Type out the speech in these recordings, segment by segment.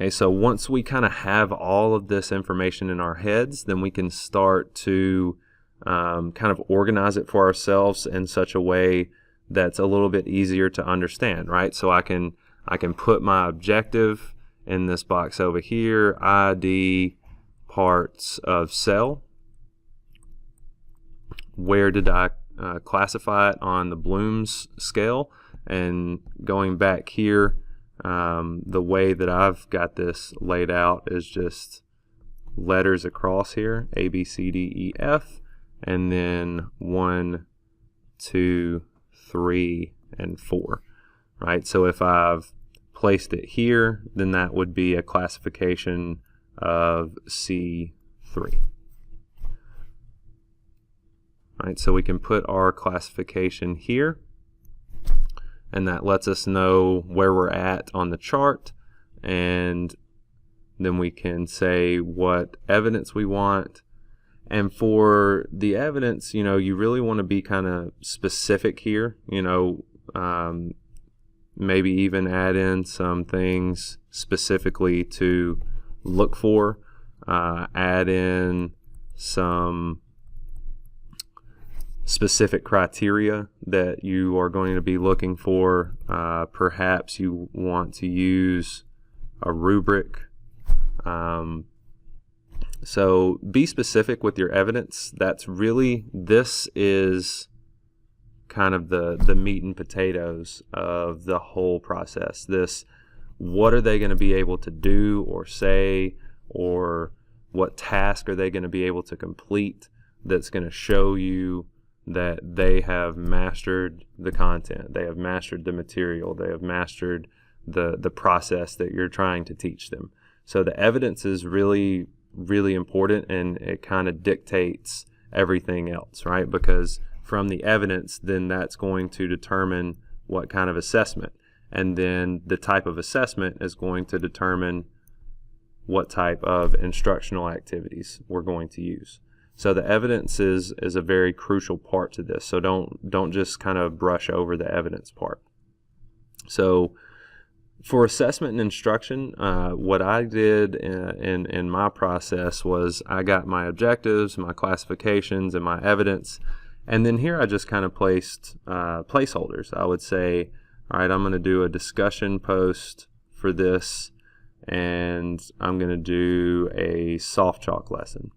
Okay, so once we kind of have all of this information in our heads, then we can start to kind of organize it for ourselves in such a way that's a little bit easier to understand, right? So I can put my objective in this box over here, ID parts of cell. Where did I classify it on the Bloom's scale? And going back here, the way that I've got this laid out is just letters across here, A, B, C, D, E, F, and then 1, 2, 3, and 4, right? So if I've placed it here, then that would be a classification of C3. Right, so we can put our classification here, and that lets us know where we're at on the chart, and then we can say what evidence we want. And for the evidence, you know, you really want to be kind of specific here, you know, maybe even add in some things specifically to look for, add in some specific criteria that you are going to be looking for. Perhaps you want to use a rubric. So be specific with your evidence. This is kind of the meat and potatoes of the whole process. What are they going to be able to do or say, or what task are they going to be able to complete that's going to show you that they have mastered the content, they have mastered the material, they have mastered the process that you're trying to teach them. So the evidence is really, really important, and it kind of dictates everything else, right? Because from the evidence, then that's going to determine what kind of assessment, and then the type of assessment is going to determine what type of instructional activities we're going to use. So the evidence is a very crucial part to this. So don't just kind of brush over the evidence part. So for assessment and instruction, what I did in my process was I got my objectives, my classifications, and my evidence, and then here I just kind of placed placeholders. I would say, all right, I'm going to do a discussion post for this, and I'm going to do a soft chalk lesson.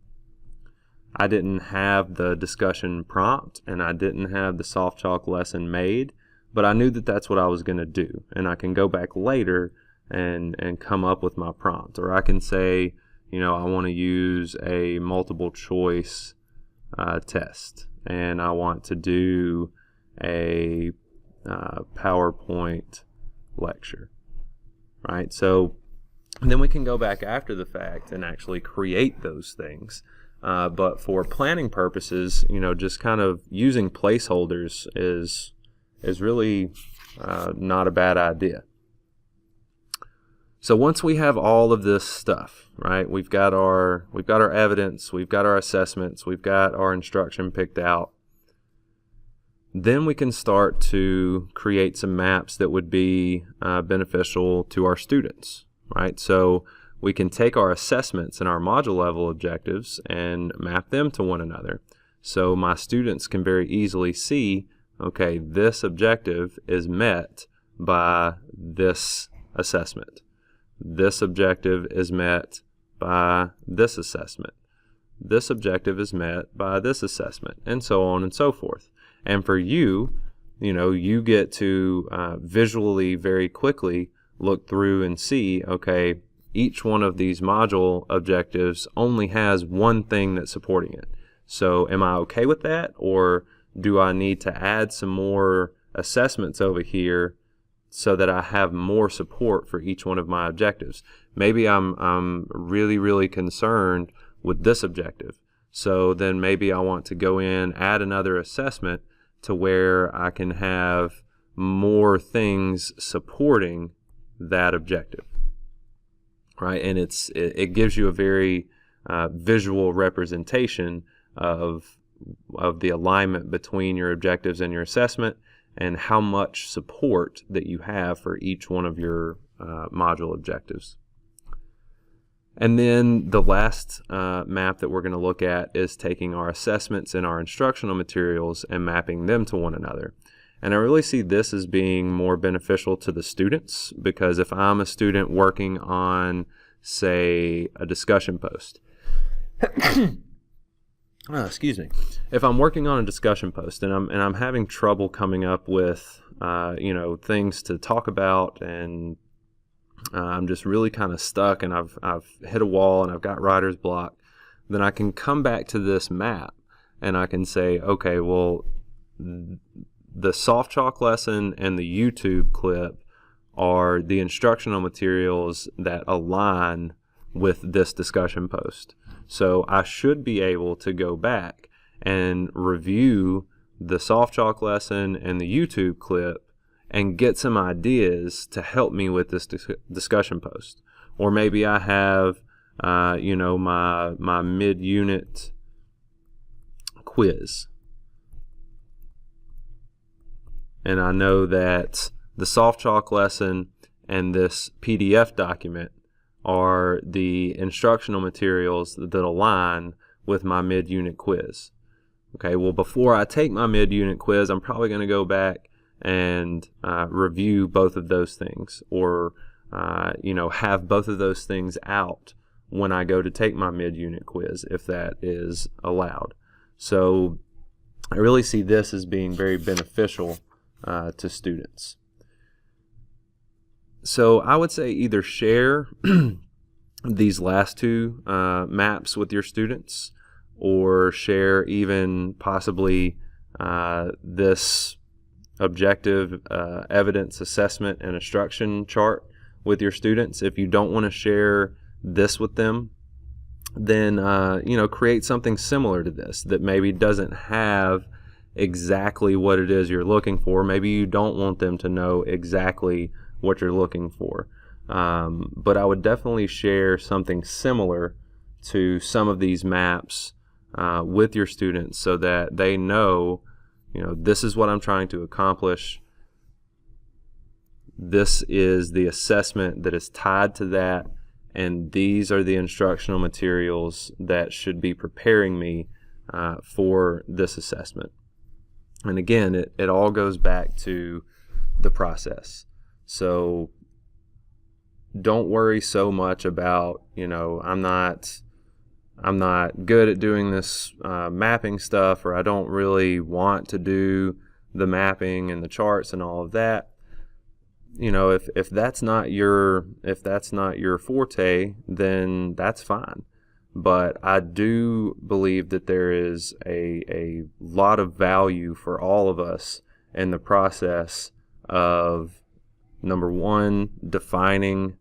I didn't have the discussion prompt, and I didn't have the soft chalk lesson made, but I knew that that's what I was going to do, and I can go back later and come up with my prompt. Or I can say, you know, I want to use a multiple choice test, and I want to do a PowerPoint lecture, right? So then we can go back after the fact and actually create those things. But for planning purposes, you know, just kind of using placeholders is really not a bad idea. So once we have all of this stuff, right, we've got our evidence, we've got our assessments, we've got our instruction picked out, then we can start to create some maps that would be beneficial to our students, right? So we can take our assessments and our module level objectives and map them to one another. So my students can very easily see, okay, this objective is met by this assessment. This objective is met by this assessment. This objective is met by this assessment, and so on and so forth. And for you, you know, you get to visually very quickly look through and see, okay, each one of these module objectives only has one thing that's supporting it. So am I okay with that, or do I need to add some more assessments over here so that I have more support for each one of my objectives? Maybe I'm really, really concerned with this objective. So then maybe I want to go in, add another assessment to where I can have more things supporting that objective. Right, and it gives you a very visual representation of the alignment between your objectives and your assessment, and how much support that you have for each one of your module objectives. And then the last map that we're going to look at is taking our assessments and our instructional materials and mapping them to one another. And I really see this as being more beneficial to the students, because if I'm a student working on, say, a discussion post, excuse me, if I'm working on a discussion post and I'm having trouble coming up with things to talk about, and I'm just really kind of stuck and I've hit a wall and I've got writer's block, then I can come back to this map and I can say, okay, well, the soft chalk lesson and the YouTube clip are the instructional materials that align with this discussion post. So I should be able to go back and review the soft chalk lesson and the YouTube clip and get some ideas to help me with this discussion post. Or maybe I have, my mid-unit quiz. And I know that the soft chalk lesson and this PDF document are the instructional materials that align with my mid-unit quiz. Okay, well, before I take my mid-unit quiz, I'm probably going to go back and review both of those things, or have both of those things out when I go to take my mid-unit quiz, if that is allowed. So I really see this as being very beneficial to students. So I would say either share these last two maps with your students, or share even possibly this objective evidence assessment and instruction chart with your students. If you don't want to share this with them, then create something similar to this that maybe doesn't have exactly what it is you're looking for. Maybe you don't want them to know exactly what you're looking for, but I would definitely share something similar to some of these maps with your students, so that they know, this is what I'm trying to accomplish. This is the assessment that is tied to that, and these are the instructional materials that should be preparing me for this assessment. And again, it all goes back to the process. So don't worry so much about, I'm not good at doing this mapping stuff, or I don't really want to do the mapping and the charts and all of that. If that's not your forte, then that's fine. But I do believe that there is a lot of value for all of us in the process of, number one, defining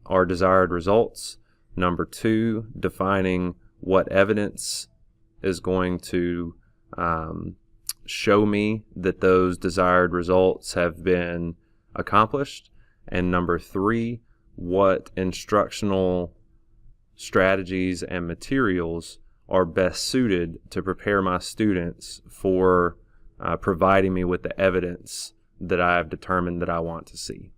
our desired results. Number two, defining what evidence is going to show me that those desired results have been accomplished. And number three, what instructional strategies and materials are best suited to prepare my students for providing me with the evidence that I've determined that I want to see.